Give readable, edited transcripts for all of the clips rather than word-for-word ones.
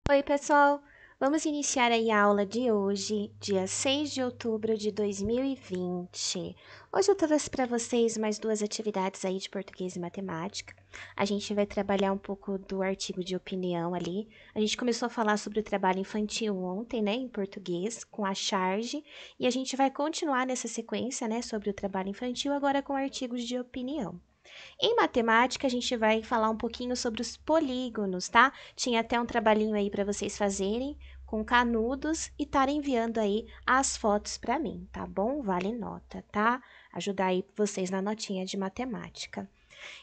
Oi, pessoal! Vamos iniciar aí a aula de hoje, dia 6 de outubro de 2020. Hoje eu trouxe para vocês mais duas atividades aí de português e matemática. A gente vai trabalhar um pouco do artigo de opinião ali. A gente começou a falar sobre o trabalho infantil ontem, né, em português, com a charge, e a gente vai continuar nessa sequência, né, sobre o trabalho infantil, agora com artigos de opinião. Em matemática, a gente vai falar um pouquinho sobre os polígonos, tá? Tinha até um trabalhinho aí para vocês fazerem com canudos e estarem enviando aí as fotos para mim, tá bom? Vale nota, tá? Ajudar aí vocês na notinha de matemática.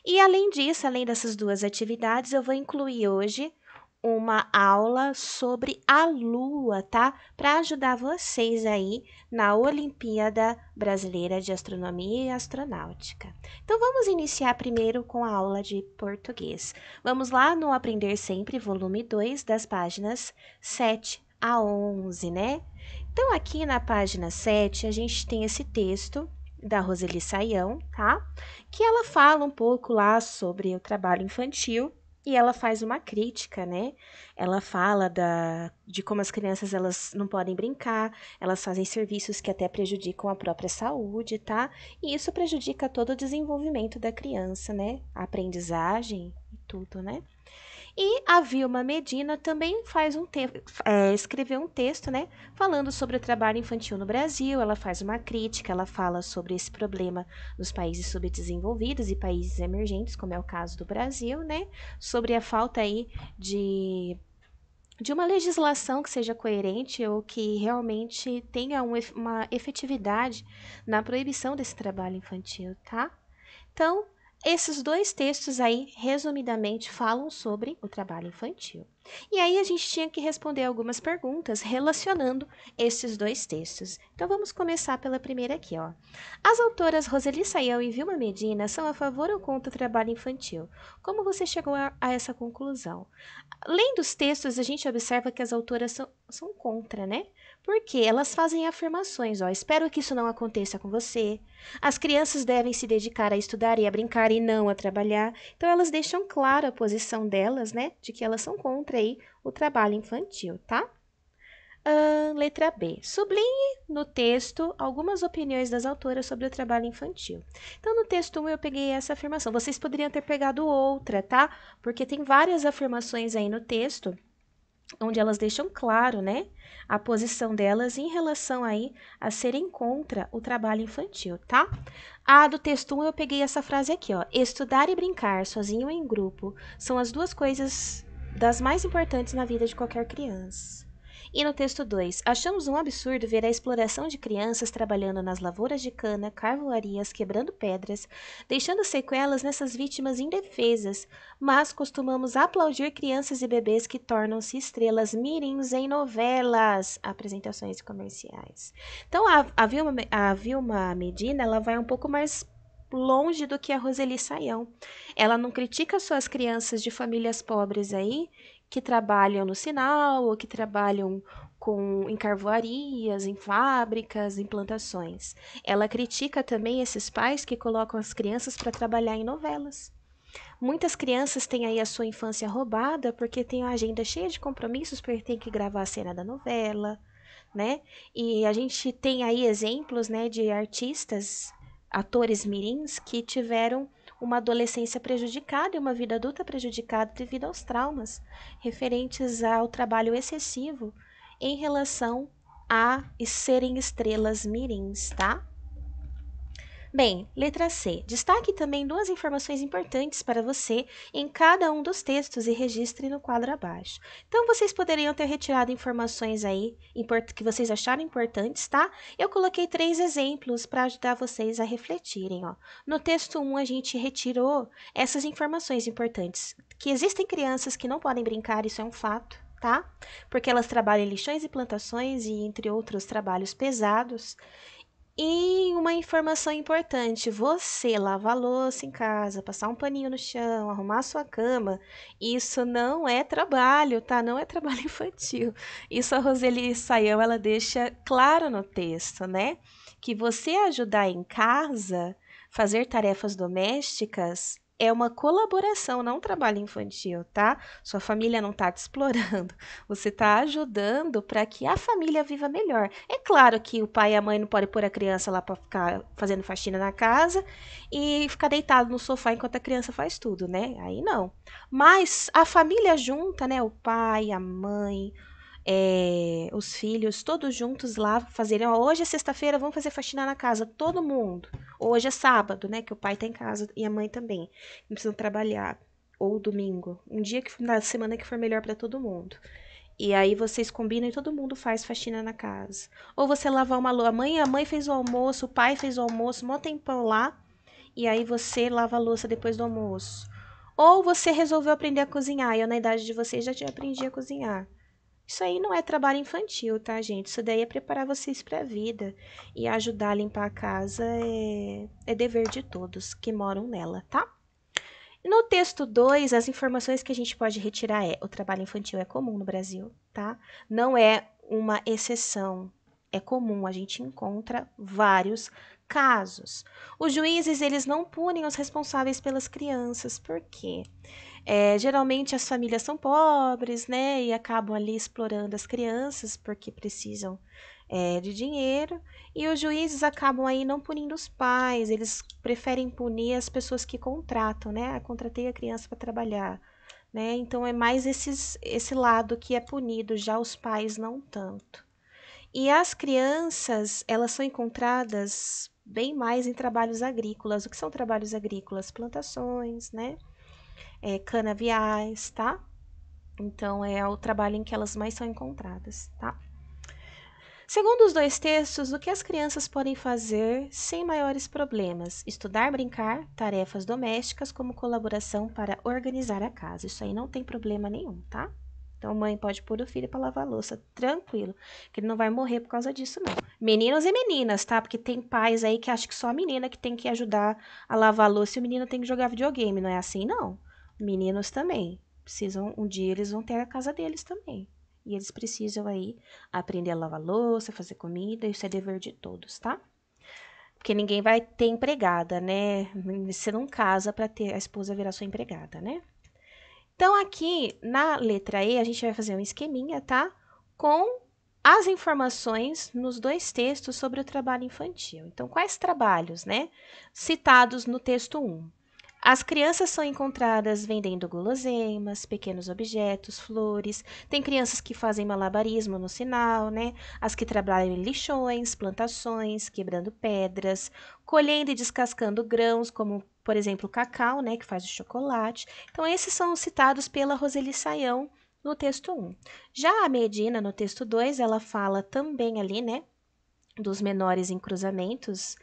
E além disso, além dessas duas atividades, eu vou incluir hoje uma aula sobre a Lua, tá? Para ajudar vocês aí na Olimpíada Brasileira de Astronomia e Astronáutica. Então vamos iniciar primeiro com a aula de português. Vamos lá no Aprender Sempre, volume 2, das páginas 7 a 11, né? Então aqui na página 7, a gente tem esse texto da Roseli Saião, tá? Que ela fala um pouco lá sobre o trabalho infantil e ela faz uma crítica, né? Ela fala de como as crianças elas não podem brincar, elas fazem serviços que até prejudicam a própria saúde, tá? E isso prejudica todo o desenvolvimento da criança, né? A aprendizagem e tudo, né? E a Vilma Medina também escreveu um texto, né, falando sobre o trabalho infantil no Brasil. Ela faz uma crítica, ela fala sobre esse problema nos países subdesenvolvidos e países emergentes, como é o caso do Brasil, né, sobre a falta aí de uma legislação que seja coerente ou que realmente tenha uma efetividade na proibição desse trabalho infantil, tá? Então, esses dois textos aí, resumidamente, falam sobre o trabalho infantil. E aí a gente tinha que responder algumas perguntas relacionando esses dois textos. Então vamos começar pela primeira aqui, ó. As autoras Roseli Saião e Vilma Medina são a favor ou contra o trabalho infantil? Como você chegou a essa conclusão? Além dos textos, a gente observa que as autoras são contra, né? Porque elas fazem afirmações, ó. Espero que isso não aconteça com você. As crianças devem se dedicar a estudar e a brincar e não a trabalhar. Então, elas deixam clara a posição delas, né? De que elas são contra aí o trabalho infantil, tá? Letra B. Sublinhe no texto algumas opiniões das autoras sobre o trabalho infantil. Então, no texto 1 eu peguei essa afirmação. Vocês poderiam ter pegado outra, tá? Porque tem várias afirmações aí no texto onde elas deixam claro, né, a posição delas em relação aí a serem contra o trabalho infantil, tá? A do texto 1 eu peguei essa frase aqui, ó. Estudar e brincar, sozinho ou em grupo, são as duas coisas das mais importantes na vida de qualquer criança. E no texto 2, achamos um absurdo ver a exploração de crianças trabalhando nas lavouras de cana, carvoarias, quebrando pedras, deixando sequelas nessas vítimas indefesas, mas costumamos aplaudir crianças e bebês que tornam-se estrelas mirins em novelas, apresentações comerciais. Então, a Vilma Medina, ela vai um pouco mais longe do que a Roseli Saião. Ela não critica só as crianças de famílias pobres aí, que trabalham no sinal ou que trabalham em carvoarias, em fábricas, em plantações. Ela critica também esses pais que colocam as crianças para trabalhar em novelas. Muitas crianças têm aí a sua infância roubada porque tem a agenda cheia de compromissos, porque tem que gravar a cena da novela, né? E a gente tem aí exemplos, né, de artistas, atores mirins que tiveram uma adolescência prejudicada e uma vida adulta prejudicada devido aos traumas referentes ao trabalho excessivo em relação a serem estrelas mirins, tá? Bem, letra C. Destaque também duas informações importantes para você em cada um dos textos e registre no quadro abaixo. Então, vocês poderiam ter retirado informações aí que vocês acharam importantes, tá? Eu coloquei 3 exemplos para ajudar vocês a refletirem, ó. No texto 1, a gente retirou essas informações importantes, que existem crianças que não podem brincar, isso é um fato, tá? Porque elas trabalham em lixões e plantações e entre outros trabalhos pesados. E uma informação importante, você lavar a louça em casa, passar um paninho no chão, arrumar a sua cama, isso não é trabalho, tá? Não é trabalho infantil. Isso a Roseli Saião, ela deixa claro no texto, né? Que você ajudar em casa, fazer tarefas domésticas, é uma colaboração, não um trabalho infantil, tá? Sua família não tá te explorando. Você tá ajudando para que a família viva melhor. É claro que o pai e a mãe não podem pôr a criança lá para ficar fazendo faxina na casa e ficar deitado no sofá enquanto a criança faz tudo, né? Aí não. Mas a família junta, né? O pai, a mãe, os filhos, todos juntos lá fazerem. Ó, hoje é sexta-feira, vamos fazer faxina na casa, todo mundo. Hoje é sábado, né? Que o pai tá em casa e a mãe também. Não precisam trabalhar. Ou domingo. Um dia que na semana que for melhor para todo mundo. E aí vocês combinam e todo mundo faz faxina na casa. Ou você lavar uma louça. A mãe fez o almoço, o pai fez o almoço, mó tempão lá. E aí você lava a louça depois do almoço. Ou você resolveu aprender a cozinhar. E eu, na idade de vocês, já tinha aprendido a cozinhar. Isso aí não é trabalho infantil, tá, gente? Isso daí é preparar vocês para a vida. E ajudar a limpar a casa é dever de todos que moram nela, tá? No texto 2, as informações que a gente pode retirar o trabalho infantil é comum no Brasil, tá? Não é uma exceção, é comum, a gente encontra vários casos. Os juízes, eles não punem os responsáveis pelas crianças, por quê? Geralmente as famílias são pobres, né? E acabam ali explorando as crianças porque precisam de dinheiro. E os juízes acabam aí não punindo os pais, eles preferem punir as pessoas que contratam, né? Contratei a criança para trabalhar, né? Então é mais esse lado que é punido, já os pais não tanto. E as crianças, elas são encontradas bem mais em trabalhos agrícolas. O que são trabalhos agrícolas? Plantações, né? Canaviais, tá? Então, é o trabalho em que elas mais são encontradas, tá? Segundo os dois textos, o que as crianças podem fazer sem maiores problemas? Estudar, brincar, tarefas domésticas como colaboração para organizar a casa. Isso aí não tem problema nenhum, tá? Então, a mãe pode pôr o filho para lavar a louça, tranquilo, que ele não vai morrer por causa disso, não. Meninos e meninas, tá? Porque tem pais aí que acham que só a menina que tem que ajudar a lavar a louça e o menino tem que jogar videogame. Não é assim, não. Meninos também. Precisam, um dia eles vão ter a casa deles também. E eles precisam aí aprender a lavar louça, fazer comida, isso é dever de todos, tá? Porque ninguém vai ter empregada, né? Você não casa para ter a esposa virar sua empregada, né? Então, aqui na letra E, a gente vai fazer um esqueminha, tá? Com as informações nos dois textos sobre o trabalho infantil. Então, quais trabalhos, né? Citados no texto 1. As crianças são encontradas vendendo guloseimas, pequenos objetos, flores. Tem crianças que fazem malabarismo no sinal, né? As que trabalham em lixões, plantações, quebrando pedras, colhendo e descascando grãos, como, por exemplo, o cacau, né? Que faz o chocolate. Então, esses são citados pela Roseli Saião no texto 1. Já a Medina, no texto 2, ela fala também ali, né? Dos menores em cruzamentos,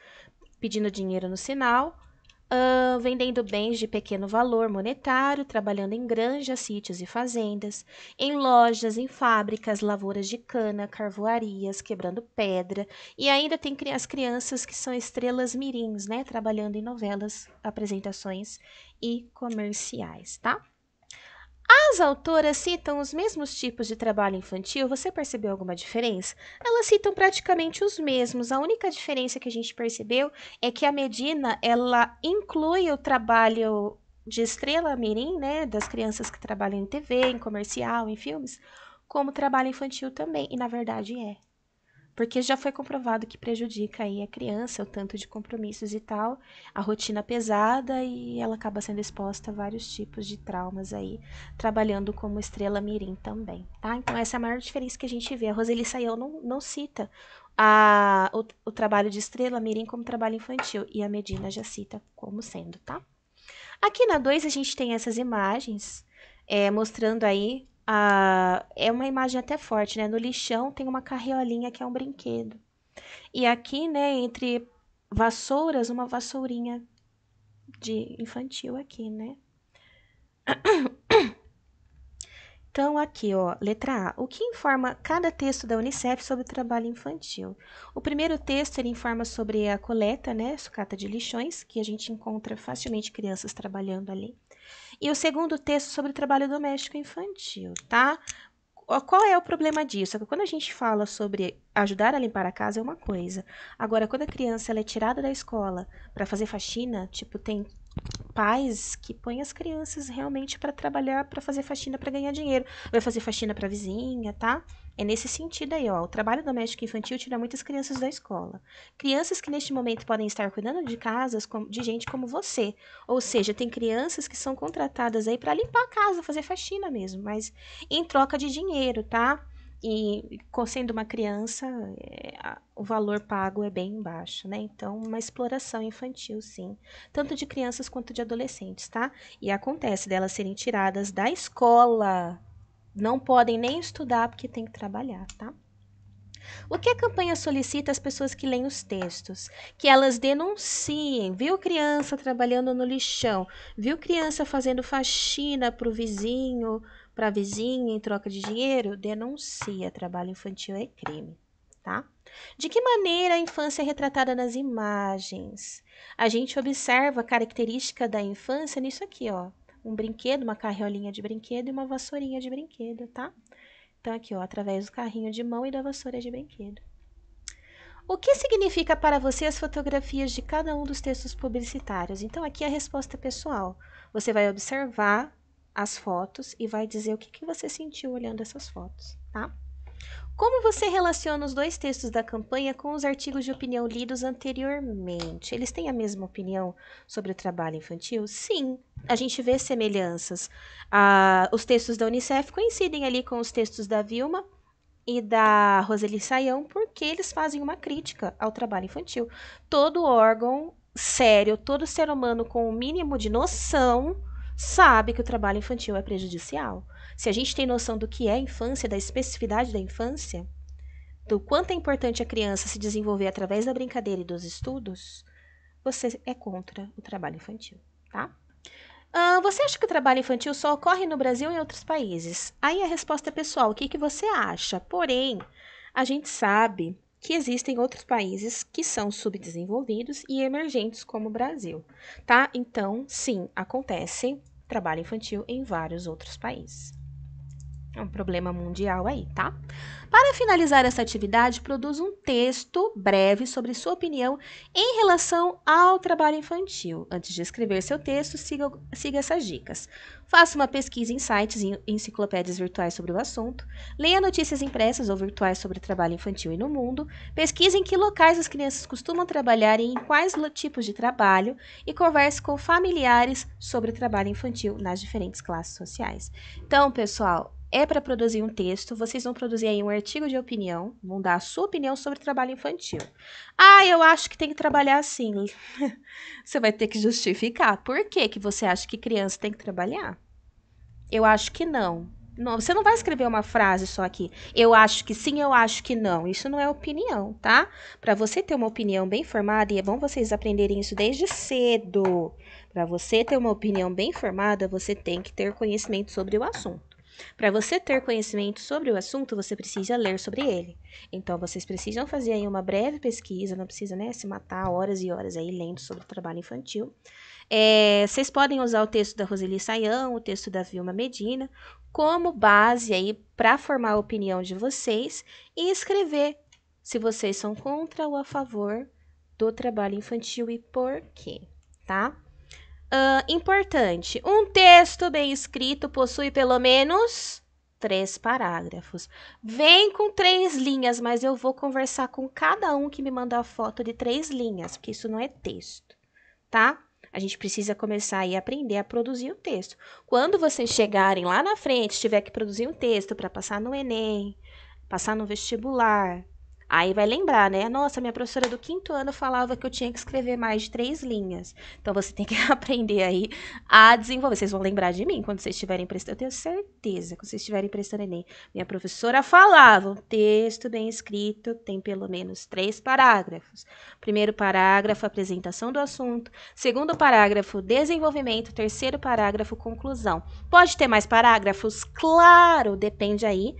pedindo dinheiro no sinal. Vendendo bens de pequeno valor monetário, trabalhando em granjas, sítios e fazendas, em lojas, em fábricas, lavouras de cana, carvoarias, quebrando pedra, e ainda tem as crianças que são estrelas mirins, né, trabalhando em novelas, apresentações e comerciais, tá? As autoras citam os mesmos tipos de trabalho infantil, você percebeu alguma diferença? Elas citam praticamente os mesmos, a única diferença que a gente percebeu é que a Medina, ela inclui o trabalho de estrela mirim, né, das crianças que trabalham em TV, em comercial, em filmes, como trabalho infantil também, e na verdade é. Porque já foi comprovado que prejudica aí a criança, o tanto de compromissos e tal, a rotina pesada e ela acaba sendo exposta a vários tipos de traumas aí, trabalhando como estrela mirim também, tá? Então essa é a maior diferença que a gente vê. A Roseli Saião não cita o trabalho de estrela mirim como trabalho infantil e a Medina já cita como sendo, tá? Aqui na 2 a gente tem essas imagens mostrando aí é uma imagem até forte, né? No lixão tem uma carriolinha que é um brinquedo. E aqui, né, entre vassouras, uma vassourinha de infantil aqui, né? Então, aqui, ó, letra A. O que informa cada texto da Unicef sobre o trabalho infantil? O primeiro texto, ele informa sobre a coleta, né, sucata de lixões, que a gente encontra facilmente crianças trabalhando ali. E o segundo texto sobre o trabalho doméstico infantil, tá? Qual é o problema disso? Quando a gente fala sobre ajudar a limpar a casa é uma coisa. Agora, quando a criança ela é tirada da escola para fazer faxina, tipo, tem pais que põem as crianças realmente para trabalhar, para fazer faxina para ganhar dinheiro. Vai fazer faxina para vizinha, tá? É nesse sentido aí, ó. O trabalho doméstico infantil tira muitas crianças da escola. Crianças que neste momento podem estar cuidando de casas de gente como você. Ou seja, tem crianças que são contratadas aí para limpar a casa, fazer faxina mesmo, mas em troca de dinheiro, tá? E sendo uma criança, o valor pago é bem baixo, né? Então, uma exploração infantil, sim. Tanto de crianças quanto de adolescentes, tá? E acontece delas serem tiradas da escola. Não podem nem estudar porque tem que trabalhar, tá? O que a campanha solicita às pessoas que leem os textos? Que elas denunciem. Viu criança trabalhando no lixão? Viu criança fazendo faxina para o vizinho, para a vizinha em troca de dinheiro? Denuncia. Trabalho infantil é crime, tá? De que maneira a infância é retratada nas imagens? A gente observa a característica da infância nisso aqui, ó. Um brinquedo, uma carriolinha de brinquedo e uma vassourinha de brinquedo, tá? Então, aqui, ó, através do carrinho de mão e da vassoura de brinquedo. O que significa para você as fotografias de cada um dos textos publicitários? Então, aqui é a resposta pessoal. Você vai observar as fotos e vai dizer o que você sentiu olhando essas fotos, tá? Como você relaciona os dois textos da campanha com os artigos de opinião lidos anteriormente? Eles têm a mesma opinião sobre o trabalho infantil? Sim, a gente vê semelhanças. Os textos da Unicef coincidem ali com os textos da Vilma e da Roseli Saião, porque eles fazem uma crítica ao trabalho infantil. Todo órgão sério, todo ser humano com o mínimo de noção sabe que o trabalho infantil é prejudicial. Se a gente tem noção do que é a infância, da especificidade da infância, do quanto é importante a criança se desenvolver através da brincadeira e dos estudos, você é contra o trabalho infantil, tá? Você acha que o trabalho infantil só ocorre no Brasil ou em outros países? Aí a resposta é pessoal, o que você acha? Porém, a gente sabe que existem outros países que são subdesenvolvidos e emergentes como o Brasil, tá? Então, sim, acontece trabalho infantil em vários outros países. É um problema mundial aí, tá? Para finalizar essa atividade, produza um texto breve sobre sua opinião em relação ao trabalho infantil. Antes de escrever seu texto, siga essas dicas. Faça uma pesquisa em sites e enciclopédias virtuais sobre o assunto. Leia notícias impressas ou virtuais sobre o trabalho infantil e no mundo. Pesquise em que locais as crianças costumam trabalhar e em quais tipos de trabalho. E converse com familiares sobre o trabalho infantil nas diferentes classes sociais. Então, pessoal, é para produzir um texto, vocês vão produzir aí um artigo de opinião, vão dar a sua opinião sobre o trabalho infantil. Eu acho que tem que trabalhar assim. Você vai ter que justificar. Por que você acha que criança tem que trabalhar? Eu acho que não. Não, você não vai escrever uma frase só aqui. Eu acho que sim, eu acho que não. Isso não é opinião, tá? Para você ter uma opinião bem formada, e é bom vocês aprenderem isso desde cedo. Para você ter uma opinião bem formada, você tem que ter conhecimento sobre o assunto. Para você ter conhecimento sobre o assunto, você precisa ler sobre ele. Então, vocês precisam fazer aí uma breve pesquisa, não precisa, né, se matar horas e horas aí lendo sobre o trabalho infantil. Vocês podem usar o texto da Roseli Saião, o texto da Vilma Medina, como base aí para formar a opinião de vocês e escrever se vocês são contra ou a favor do trabalho infantil e por quê, tá? Importante, um texto bem escrito possui pelo menos 3 parágrafos. Vem com 3 linhas, mas eu vou conversar com cada um que me mandar a foto de 3 linhas, porque isso não é texto, tá? A gente precisa começar aí a aprender a produzir o texto. Quando vocês chegarem lá na frente, tiver que produzir um texto para passar no Enem, passar no vestibular, aí vai lembrar, né? Nossa, minha professora do 5º ano falava que eu tinha que escrever mais de 3 linhas. Então, você tem que aprender aí a desenvolver. Vocês vão lembrar de mim quando vocês estiverem prestando. Eu tenho certeza que vocês estiverem prestando Enem. Minha professora falava, um texto bem escrito tem pelo menos 3 parágrafos. Primeiro parágrafo, apresentação do assunto. Segundo parágrafo, desenvolvimento. Terceiro parágrafo, conclusão. Pode ter mais parágrafos? Claro, depende aí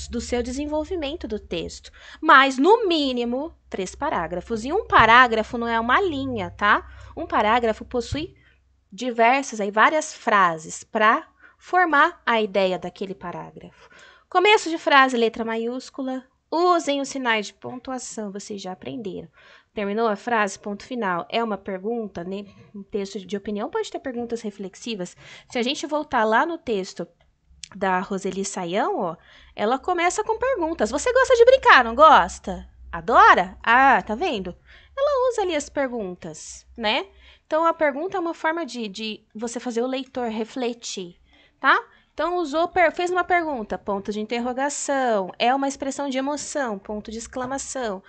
do seu desenvolvimento do texto. Mas, no mínimo, 3 parágrafos. E um parágrafo não é uma linha, tá? Um parágrafo possui várias frases para formar a ideia daquele parágrafo. Começo de frase, letra maiúscula. Usem os sinais de pontuação, vocês já aprenderam. Terminou a frase? Ponto final. É uma pergunta, né? Um texto de opinião pode ter perguntas reflexivas. Se a gente voltar lá no texto da Roseli Saião, ó, ela começa com perguntas. Você gosta de brincar, não gosta? Adora? Ah, tá vendo? Ela usa ali as perguntas, né? Então, a pergunta é uma forma de você fazer o leitor refletir, tá? Então, fez uma pergunta, ponto de interrogação, é uma expressão de emoção, ponto de exclamação.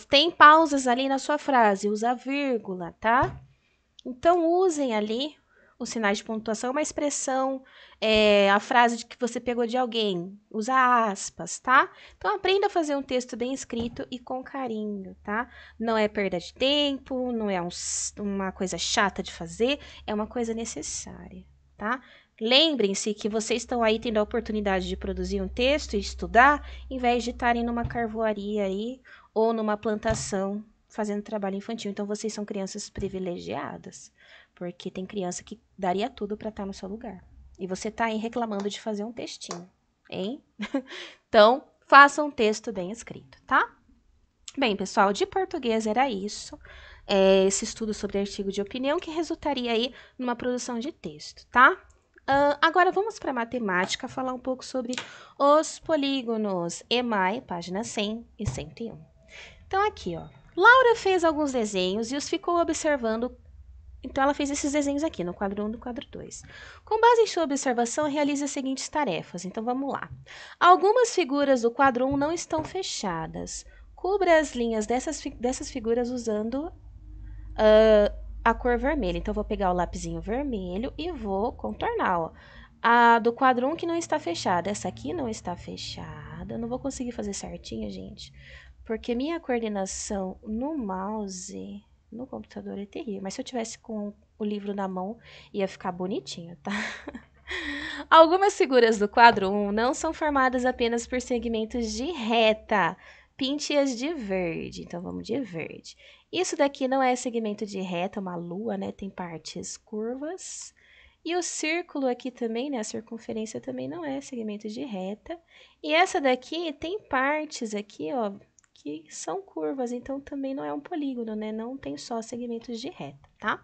Tem pausas ali na sua frase, usa vírgula, tá? Então, usem ali os sinais de pontuação, uma expressão, a frase de que você pegou de alguém, usa aspas, tá? Então, aprenda a fazer um texto bem escrito e com carinho, tá? Não é perda de tempo, não é uma coisa chata de fazer, é uma coisa necessária, tá? Lembrem-se que vocês estão aí tendo a oportunidade de produzir um texto e estudar, em vez de estarem numa carvoaria aí, ou numa plantação fazendo trabalho infantil. Então, vocês são crianças privilegiadas, porque tem criança que daria tudo para estar no seu lugar. E você tá aí reclamando de fazer um textinho, hein? Então, faça um texto bem escrito, tá? Bem, pessoal, de português era isso. Esse estudo sobre artigo de opinião que resultaria aí numa produção de texto, tá? Agora vamos para matemática, falar um pouco sobre os polígonos. EMAI, página 100 e 101. Então, aqui, ó. Laura fez alguns desenhos e os ficou observando. Então, ela fez esses desenhos aqui, no quadro 1 e no quadro 2. Com base em sua observação, realize as seguintes tarefas. Então, vamos lá. Algumas figuras do quadro 1 não estão fechadas. Cubra as linhas dessas figuras usando a cor vermelha. Então, vou pegar o lapisinho vermelho e vou contornar, ó. A do quadro 1 que não está fechada. Essa aqui não está fechada. Eu não vou conseguir fazer certinho, gente, porque minha coordenação no mouse, no computador, é terrível. Mas se eu tivesse com o livro na mão, ia ficar bonitinho, tá? Algumas figuras do quadro 1 não são formadas apenas por segmentos de reta. Pinte-as de verde. Então, vamos de verde. Isso daqui não é segmento de reta, uma lua, né? Tem partes curvas. E o círculo aqui também, né? A circunferência também não é segmento de reta. E essa daqui tem partes aqui, ó, que são curvas, então também não é um polígono, né? Não tem só segmentos de reta, tá?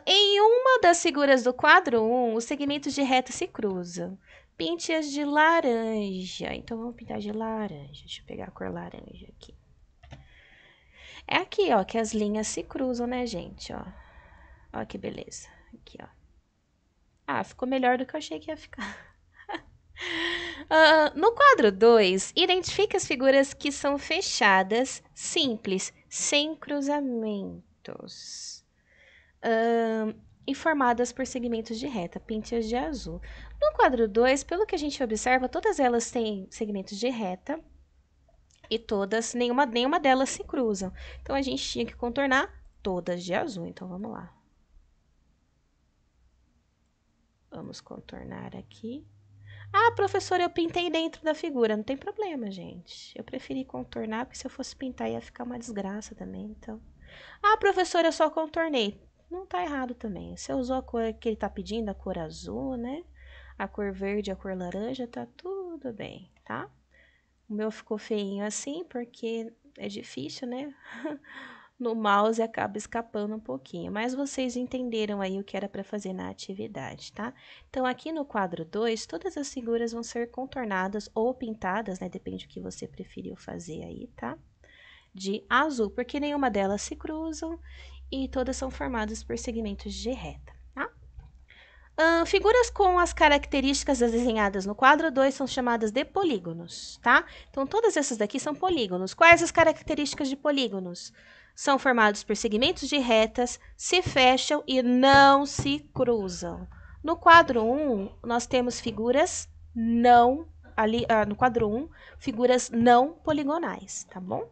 Em uma das figuras do quadro 1, os segmentos de reta se cruzam. Pinte-as de laranja. Então, vamos pintar de laranja. Deixa eu pegar a cor laranja aqui. É aqui, ó, que as linhas se cruzam, né, gente? Ó, ó que beleza. Aqui, ó. Ah, ficou melhor do que eu achei que ia ficar. No quadro 2, identifique as figuras que são fechadas, simples, sem cruzamentos. E formadas por segmentos de reta, pinte-as de azul. No quadro 2, pelo que a gente observa, todas elas têm segmentos de reta e todas, nenhuma delas se cruzam. Então, a gente tinha que contornar todas de azul. Então, vamos lá. Vamos contornar aqui. Ah, professora, eu pintei dentro da figura. Não tem problema, gente. Eu preferi contornar, porque se eu fosse pintar ia ficar uma desgraça também, então. Ah, professora, eu só contornei. Não tá errado também. Você usou a cor que ele tá pedindo, a cor azul, né? A cor verde, a cor laranja, tá tudo bem, tá? O meu ficou feinho assim, porque é difícil, né? No mouse acaba escapando um pouquinho, mas vocês entenderam aí o que era para fazer na atividade, tá? Então, aqui no quadro 2, todas as figuras vão ser contornadas ou pintadas, né? Depende do que você preferiu fazer aí, tá? De azul, porque nenhuma delas se cruzam e todas são formadas por segmentos de reta, tá? Figuras com as características desenhadas no quadro 2 são chamadas de polígonos, tá? Então, todas essas daqui são polígonos. Quais as características de polígonos? São formados por segmentos de retas, se fecham e não se cruzam. No quadro 1, nós temos figuras não, ali, no quadro 1, figuras não poligonais, tá bom?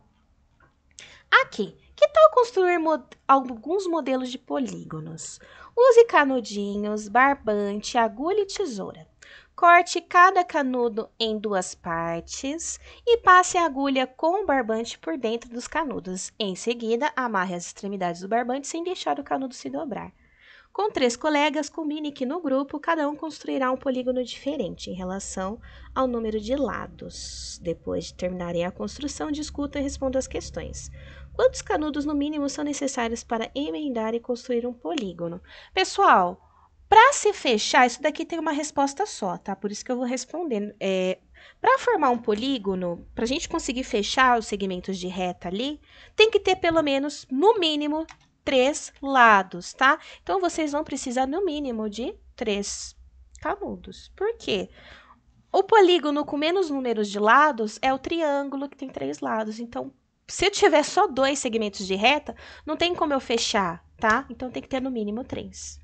Aqui, que tal construir alguns modelos de polígonos? Use canudinhos, barbante, agulha e tesoura. Corte cada canudo em duas partes e passe a agulha com o barbante por dentro dos canudos. Em seguida, amarre as extremidades do barbante sem deixar o canudo se dobrar. Com 3 colegas, combine que no grupo cada um construirá um polígono diferente em relação ao número de lados. Depois de terminarem a construção, discutam e respondam as questões. Quantos canudos no mínimo são necessários para emendar e construir um polígono? Pessoal, para se fechar, isso daqui tem uma resposta só, tá? Por isso que eu vou responder. Para formar um polígono, para a gente conseguir fechar os segmentos de reta ali, tem que ter pelo menos, no mínimo, 3 lados, tá? Então, vocês vão precisar, no mínimo, de 3 canudos. Por quê? O polígono com menos números de lados é o triângulo que tem 3 lados. Então, se eu tiver só 2 segmentos de reta, não tem como eu fechar, tá? Então, tem que ter no mínimo 3.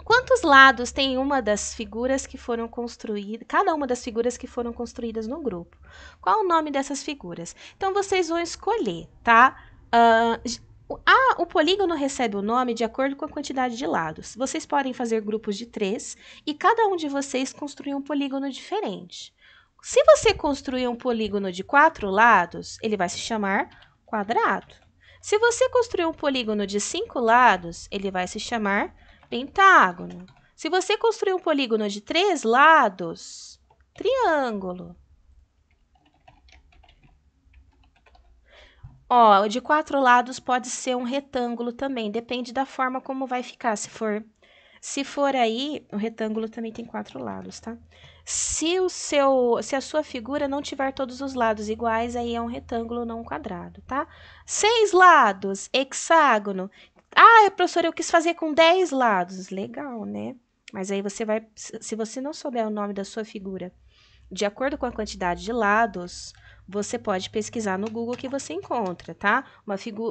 Quantos lados tem uma das figuras que foram construídas, cada uma das figuras que foram construídas no grupo? Qual o nome dessas figuras? Então, vocês vão escolher, tá? O polígono recebe o nome de acordo com a quantidade de lados. Vocês podem fazer grupos de 3 e cada um de vocês construir um polígono diferente. Se você construir um polígono de 4 lados, ele vai se chamar quadrado. Se você construir um polígono de 5 lados, ele vai se chamar pentágono. Se você construir um polígono de 3 lados, triângulo. Ó, o de 4 lados pode ser um retângulo também, depende da forma como vai ficar. Se for aí, o retângulo também tem 4 lados, tá? Se a sua figura não tiver todos os lados iguais, aí é um retângulo, não um quadrado, tá? 6 lados, hexágono. Ah, professora, eu quis fazer com 10 lados. Legal, né? Mas aí você vai, se você não souber o nome da sua figura, de acordo com a quantidade de lados, você pode pesquisar no Google que você encontra, tá?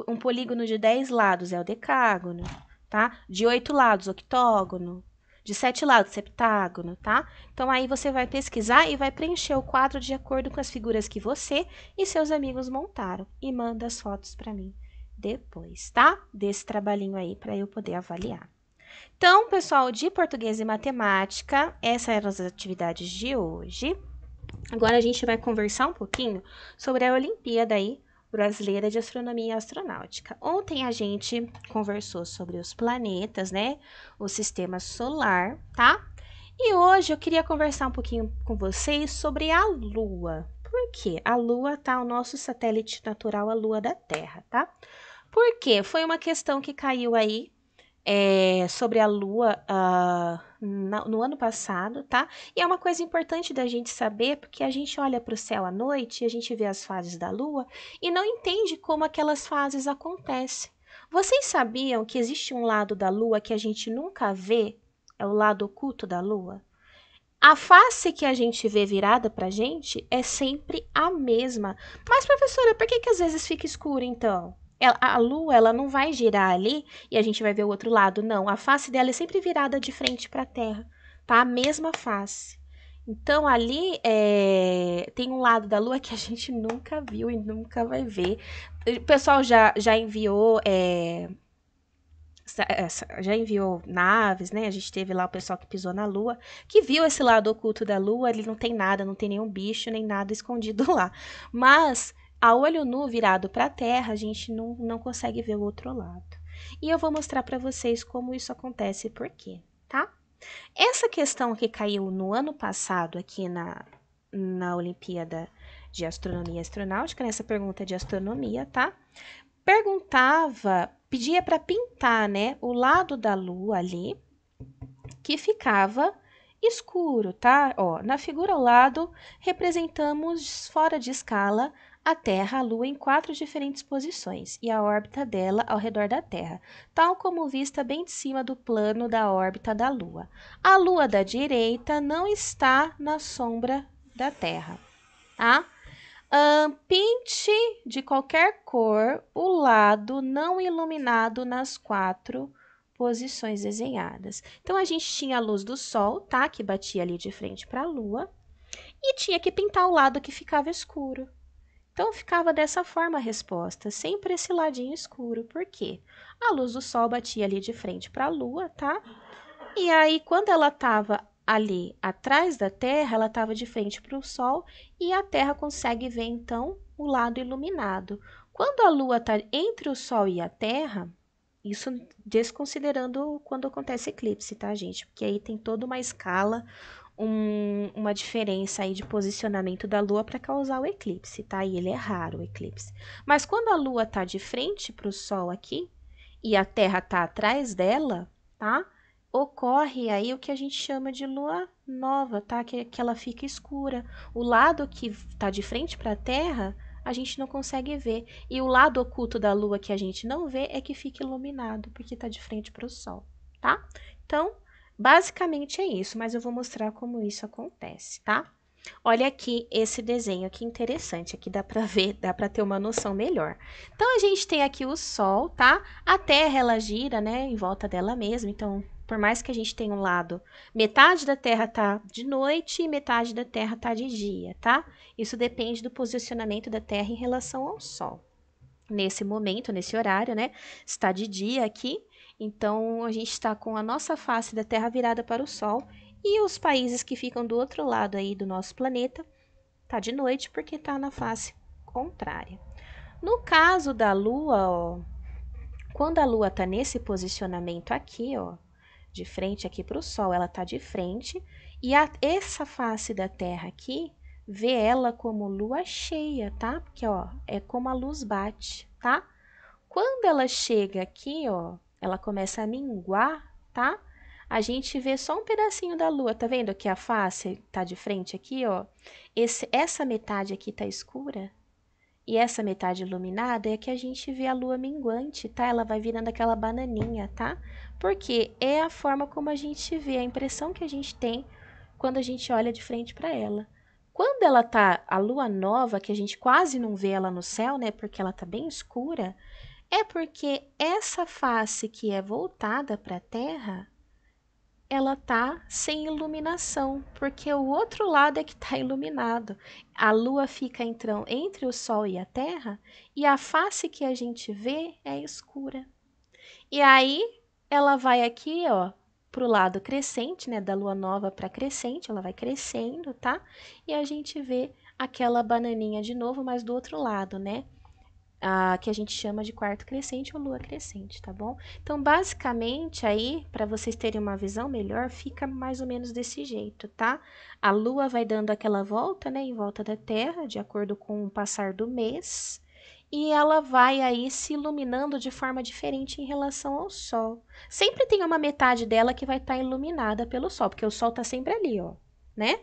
Um polígono de 10 lados é o decágono, tá? De 8 lados, octógono. De 7 lados, septágono, tá? Então, aí você vai pesquisar e vai preencher o quadro de acordo com as figuras que você e seus amigos montaram. E manda as fotos para mim depois, tá? Desse trabalhinho aí para eu poder avaliar. Então, pessoal, de português e matemática, essas eram as atividades de hoje. Agora a gente vai conversar um pouquinho sobre a Olimpíada aí Brasileira de Astronomia e Astronáutica. Ontem a gente conversou sobre os planetas, né? O sistema solar, tá? E hoje eu queria conversar um pouquinho com vocês sobre a Lua. Por quê? A Lua tá o nosso satélite natural, a Lua da Terra, tá? Por quê? Foi uma questão que caiu aí sobre a Lua no ano passado, tá? E é uma coisa importante da gente saber, porque a gente olha para o céu à noite e a gente vê as fases da Lua e não entende como aquelas fases acontecem. Vocês sabiam que existe um lado da Lua que a gente nunca vê? É o lado oculto da Lua? A face que a gente vê virada para a gente é sempre a mesma. Mas, professora, por que às vezes fica escuro, então? A Lua, ela não vai girar ali e a gente vai ver o outro lado, não. A face dela é sempre virada de frente para a Terra, tá? A mesma face. Então, ali tem um lado da Lua que a gente nunca viu e nunca vai ver. O pessoal já enviou... já enviou naves, né? A gente teve lá o pessoal que pisou na Lua, que viu esse lado oculto da Lua, ali não tem nada, não tem nenhum bicho, nem nada escondido lá. Mas, a olho nu virado para a Terra, a gente não consegue ver o outro lado. E eu vou mostrar para vocês como isso acontece e por quê, tá? Essa questão que caiu no ano passado aqui na Olimpíada de Astronomia e Astronáutica, nessa pergunta de astronomia, tá? Pedia para pintar, né, o lado da Lua ali, que ficava escuro, tá? Ó, na figura ao lado, representamos fora de escala a Terra, a Lua, em 4 diferentes posições e a órbita dela ao redor da Terra, tal como vista bem de cima do plano da órbita da Lua. A Lua da direita não está na sombra da Terra, tá? Pinte de qualquer cor o lado não iluminado nas 4 posições desenhadas. Então, a gente tinha a luz do Sol, tá? Que batia ali de frente para a Lua. E tinha que pintar o lado que ficava escuro. Então, ficava dessa forma a resposta, sempre esse ladinho escuro. Por quê? A luz do Sol batia ali de frente para a Lua, tá? E aí, quando ela estava ali atrás da Terra, ela estava de frente para o Sol e a Terra consegue ver, então, o lado iluminado. Quando a Lua está entre o Sol e a Terra, Isso desconsiderando quando acontece eclipse, tá, gente? Porque aí tem toda uma escala, uma diferença aí de posicionamento da Lua para causar o eclipse, tá? E ele é raro, o eclipse. Mas quando a Lua tá de frente para o Sol aqui e a Terra tá atrás dela, tá? Ocorre aí o que a gente chama de lua nova, tá? Que ela fica escura. O lado que tá de frente para a Terra, a gente não consegue ver. E o lado oculto da Lua que a gente não vê é que fica iluminado, porque tá de frente para o Sol, tá? Então, basicamente é isso, mas eu vou mostrar como isso acontece, tá? Olha aqui esse desenho, que interessante, aqui dá para ver, dá para ter uma noção melhor. Então, a gente tem aqui o Sol, tá? A Terra, ela gira, né, em volta dela mesma, então, por mais que a gente tenha um lado, metade da Terra tá de noite e metade da Terra tá de dia, tá? Isso depende do posicionamento da Terra em relação ao Sol. Nesse momento, nesse horário, né, está de dia aqui, então a gente está com a nossa face da Terra virada para o Sol e os países que ficam do outro lado aí do nosso planeta tá de noite porque tá na face contrária. No caso da Lua, ó, quando a Lua tá nesse posicionamento aqui, ó, de frente aqui para o Sol, ela tá de frente e essa face da Terra aqui vê ela como lua cheia, tá? Porque, ó, é como a luz bate, tá? Quando ela chega aqui, ó, ela começa a minguar, tá? A gente vê só um pedacinho da lua, tá vendo que a face tá de frente aqui, ó? Essa metade aqui tá escura e essa metade iluminada é que a gente vê a lua minguante, tá? Ela vai virando aquela bananinha, tá? Porque é a forma como a gente vê, a impressão que a gente tem quando a gente olha de frente para ela. Quando ela tá, a lua nova, que a gente quase não vê ela no céu, né? Porque ela tá bem escura, é porque essa face que é voltada para a Terra, ela tá sem iluminação, porque o outro lado é que está iluminado. A Lua fica então entre o Sol e a Terra, e a face que a gente vê é escura. E aí ela vai aqui, ó, pro lado crescente, né, da Lua nova para crescente, ela vai crescendo, tá? E a gente vê aquela bananinha de novo, mas do outro lado, né? Que a gente chama de quarto crescente ou lua crescente, tá bom? Então, basicamente, aí, para vocês terem uma visão melhor, fica mais ou menos desse jeito, tá? A lua vai dando aquela volta, né, em volta da Terra, de acordo com o passar do mês, e ela vai aí se iluminando de forma diferente em relação ao Sol. Sempre tem uma metade dela que vai estar iluminada pelo Sol, porque o Sol tá sempre ali, ó, né?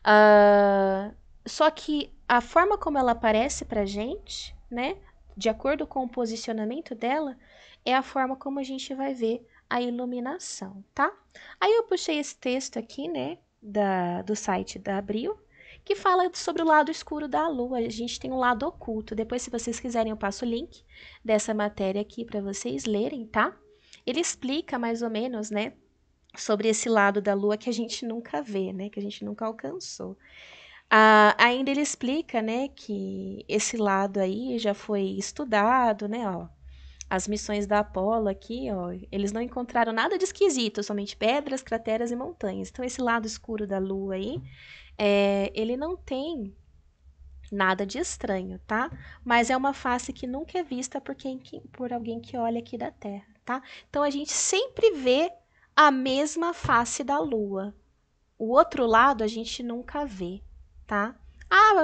Ah, só que a forma como ela aparece pra gente, né, de acordo com o posicionamento dela, é a forma como a gente vai ver a iluminação, tá? Aí eu puxei esse texto aqui, né, do site da Abril, que fala sobre o lado escuro da Lua. A gente tem um lado oculto. Depois, se vocês quiserem, eu passo o link dessa matéria aqui para vocês lerem, tá? Ele explica mais ou menos, né, sobre esse lado da Lua que a gente nunca vê, né, que a gente nunca alcançou. Ainda ele explica, né, que esse lado aí já foi estudado, né, ó, as missões da Apollo aqui, ó, eles não encontraram nada de esquisito, somente pedras, crateras e montanhas. Então, esse lado escuro da Lua aí, ele não tem nada de estranho, tá? Mas é uma face que nunca é vista por alguém que olha aqui da Terra, tá? Então, a gente sempre vê a mesma face da Lua. O outro lado a gente nunca vê, tá?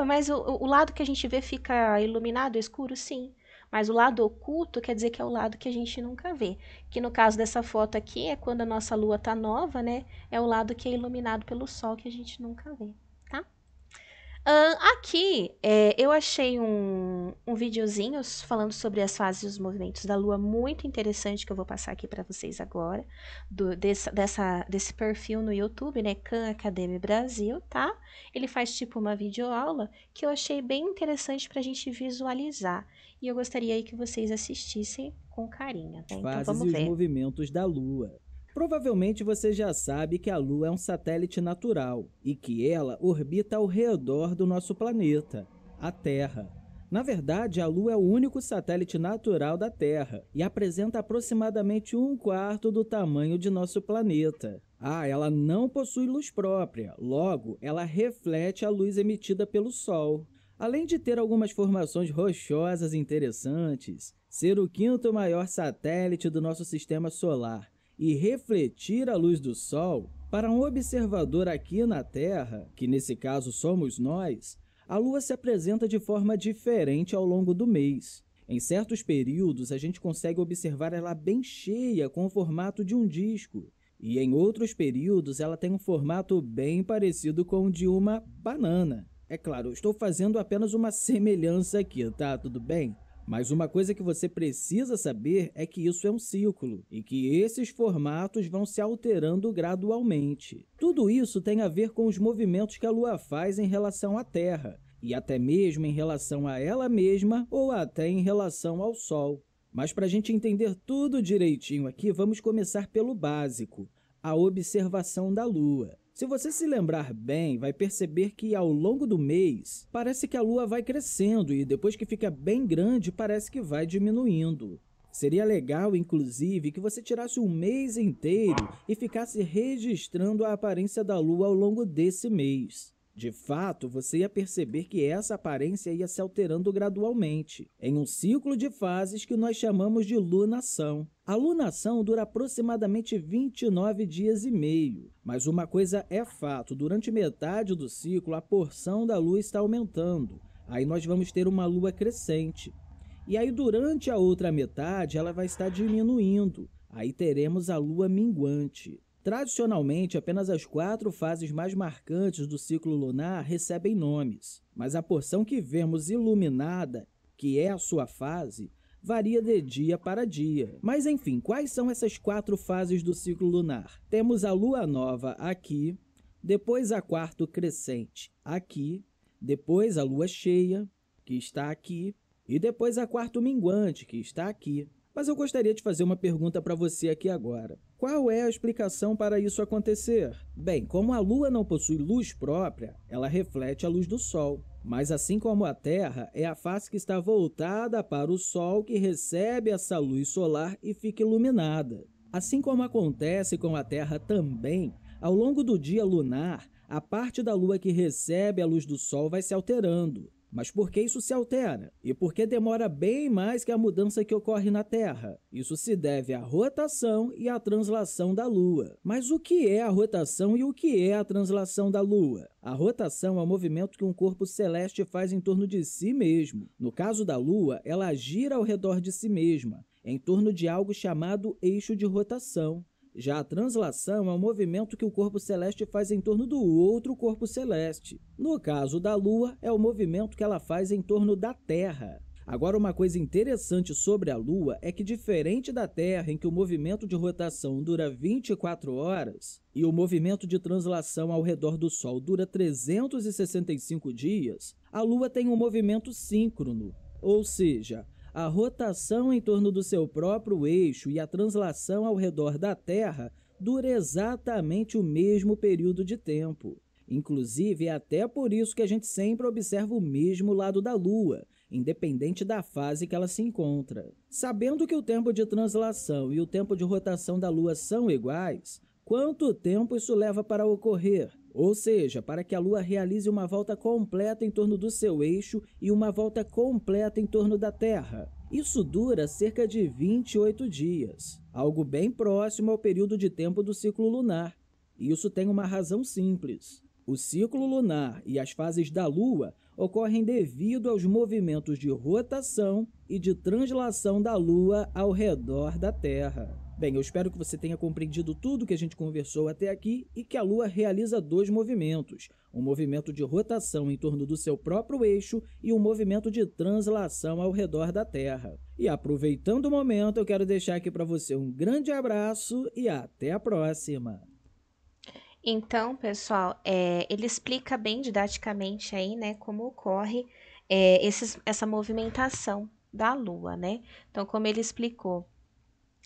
Mas o lado que a gente vê fica iluminado, escuro? Sim. Mas o lado oculto quer dizer que é o lado que a gente nunca vê. Que no caso dessa foto aqui é quando a nossa lua tá nova, né? É o lado que é iluminado pelo sol que a gente nunca vê, tá? Aqui eu achei um videozinho falando sobre as fases e os movimentos da Lua muito interessante que eu vou passar aqui para vocês agora, desse perfil no YouTube, né, Khan Academy Brasil, tá? Ele faz tipo uma videoaula que eu achei bem interessante para a gente visualizar e eu gostaria aí que vocês assistissem com carinho, né? Então Fases vamos e os ver. movimentos da Lua. Provavelmente você já sabe que a Lua é um satélite natural e que ela orbita ao redor do nosso planeta, a Terra. Na verdade, a Lua é o único satélite natural da Terra e apresenta aproximadamente 1/4 do tamanho de nosso planeta. Ela não possui luz própria, logo, ela reflete a luz emitida pelo Sol. Além de ter algumas formações rochosas interessantes, ser o quinto maior satélite do nosso sistema solar e refletir a luz do Sol, para um observador aqui na Terra, que nesse caso somos nós, a Lua se apresenta de forma diferente ao longo do mês. Em certos períodos, a gente consegue observar ela bem cheia, com o formato de um disco, e em outros períodos ela tem um formato bem parecido com o de uma banana. É claro, eu estou fazendo apenas uma semelhança aqui, tá? Tudo bem? Mas uma coisa que você precisa saber é que isso é um ciclo e que esses formatos vão se alterando gradualmente. Tudo isso tem a ver com os movimentos que a Lua faz em relação à Terra e até mesmo em relação a ela mesma ou até em relação ao Sol. Mas para a gente entender tudo direitinho aqui, vamos começar pelo básico, a observação da Lua. Se você se lembrar bem, vai perceber que ao longo do mês, parece que a Lua vai crescendo e depois que fica bem grande, parece que vai diminuindo. Seria legal, inclusive, que você tirasse um mês inteiro e ficasse registrando a aparência da Lua ao longo desse mês. De fato, você ia perceber que essa aparência ia se alterando gradualmente, em um ciclo de fases que nós chamamos de lunação. A lunação dura aproximadamente 29 dias e meio, mas uma coisa é fato, durante metade do ciclo a porção da Lua está aumentando, aí nós vamos ter uma Lua crescente. E aí durante a outra metade ela vai estar diminuindo, aí teremos a Lua minguante. Tradicionalmente, apenas as 4 fases mais marcantes do ciclo lunar recebem nomes, mas a porção que vemos iluminada, que é a sua fase, varia de dia para dia. Mas enfim, quais são essas 4 fases do ciclo lunar? Temos a lua nova aqui, depois a quarto crescente aqui, depois a lua cheia, que está aqui, e depois a quarto minguante, que está aqui. Mas eu gostaria de fazer uma pergunta para você aqui agora. Qual é a explicação para isso acontecer? Bem, como a Lua não possui luz própria, ela reflete a luz do Sol. Mas assim como a Terra, é a face que está voltada para o Sol que recebe essa luz solar e fica iluminada. Assim como acontece com a Terra também, ao longo do dia lunar, a parte da Lua que recebe a luz do Sol vai se alterando. Mas por que isso se altera? E por que demora bem mais que a mudança que ocorre na Terra? Isso se deve à rotação e à translação da Lua. Mas o que é a rotação e o que é a translação da Lua? A rotação é o movimento que um corpo celeste faz em torno de si mesmo. No caso da Lua, ela gira ao redor de si mesma, em torno de algo chamado eixo de rotação. Já a translação é o movimento que o corpo celeste faz em torno do outro corpo celeste. No caso da Lua, é o movimento que ela faz em torno da Terra. Agora, uma coisa interessante sobre a Lua é que, diferente da Terra, em que o movimento de rotação dura 24 horas e o movimento de translação ao redor do Sol dura 365 dias, a Lua tem um movimento síncrono, ou seja, a rotação em torno do seu próprio eixo e a translação ao redor da Terra dura exatamente o mesmo período de tempo. Inclusive, é até por isso que a gente sempre observa o mesmo lado da Lua, independente da fase que ela se encontra. Sabendo que o tempo de translação e o tempo de rotação da Lua são iguais, quanto tempo isso leva para ocorrer? Ou seja, para que a Lua realize uma volta completa em torno do seu eixo e uma volta completa em torno da Terra. Isso dura cerca de 28 dias, algo bem próximo ao período de tempo do ciclo lunar. E isso tem uma razão simples. O ciclo lunar e as fases da Lua ocorrem devido aos movimentos de rotação e de translação da Lua ao redor da Terra. Bem, eu espero que você tenha compreendido tudo que a gente conversou até aqui e que a Lua realiza 2 movimentos, um movimento de rotação em torno do seu próprio eixo e um movimento de translação ao redor da Terra. E aproveitando o momento, eu quero deixar aqui para você um grande abraço e até a próxima! Então, pessoal, ele explica bem didaticamente aí, né, como ocorre essa movimentação da Lua, né? Então, como ele explicou,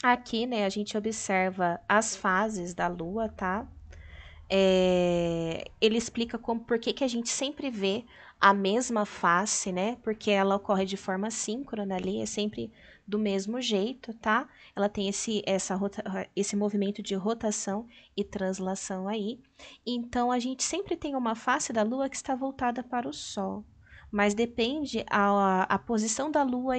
aqui, né, a gente observa as fases da Lua, tá? Ele explica por que a gente sempre vê a mesma face, né? Porque ela ocorre de forma síncrona ali, é sempre do mesmo jeito, tá? Ela tem esse movimento de rotação e translação aí. Então, a gente sempre tem uma face da Lua que está voltada para o Sol. mas depende a posição da Lua,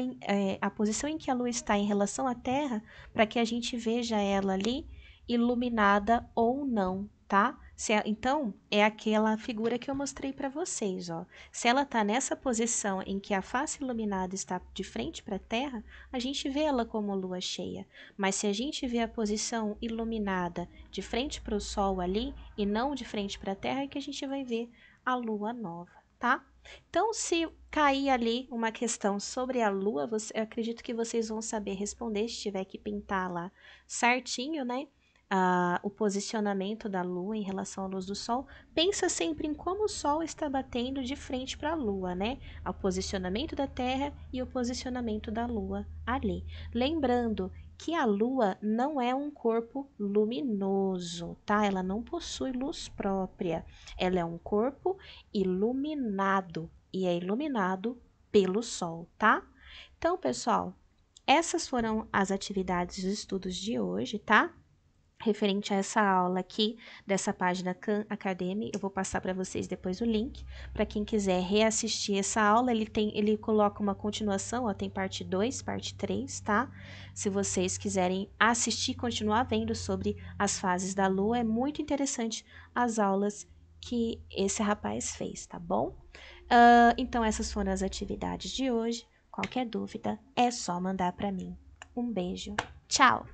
a posição em que a Lua está em relação à Terra, para que a gente veja ela ali iluminada ou não, tá? Então, é aquela figura que eu mostrei para vocês, ó. Se ela está nessa posição em que a face iluminada está de frente para a Terra, a gente vê ela como lua cheia. Mas se a gente vê a posição iluminada de frente para o Sol ali e não de frente para a Terra, é que a gente vai ver a lua nova, tá? Então, se cair ali uma questão sobre a lua, eu acredito que vocês vão saber responder se tiver que pintar lá certinho, né? O posicionamento da lua em relação à luz do sol. Pensa sempre em como o sol está batendo de frente para a lua, né? O posicionamento da Terra e o posicionamento da lua ali. Lembrando que a lua não é um corpo luminoso, tá? Ela não possui luz própria. Ela é um corpo iluminado e é iluminado pelo sol, tá? Então, pessoal, essas foram as atividades dos estudos de hoje, tá? Referente a essa aula aqui dessa página Khan Academy, eu vou passar para vocês depois o link, para quem quiser reassistir essa aula, ele coloca uma continuação, ó, tem parte 2, parte 3, tá? Se vocês quiserem assistir, continuar vendo sobre as fases da Lua, é muito interessante as aulas que esse rapaz fez, tá bom? Então, essas foram as atividades de hoje. Qualquer dúvida, é só mandar para mim. Um beijo, tchau!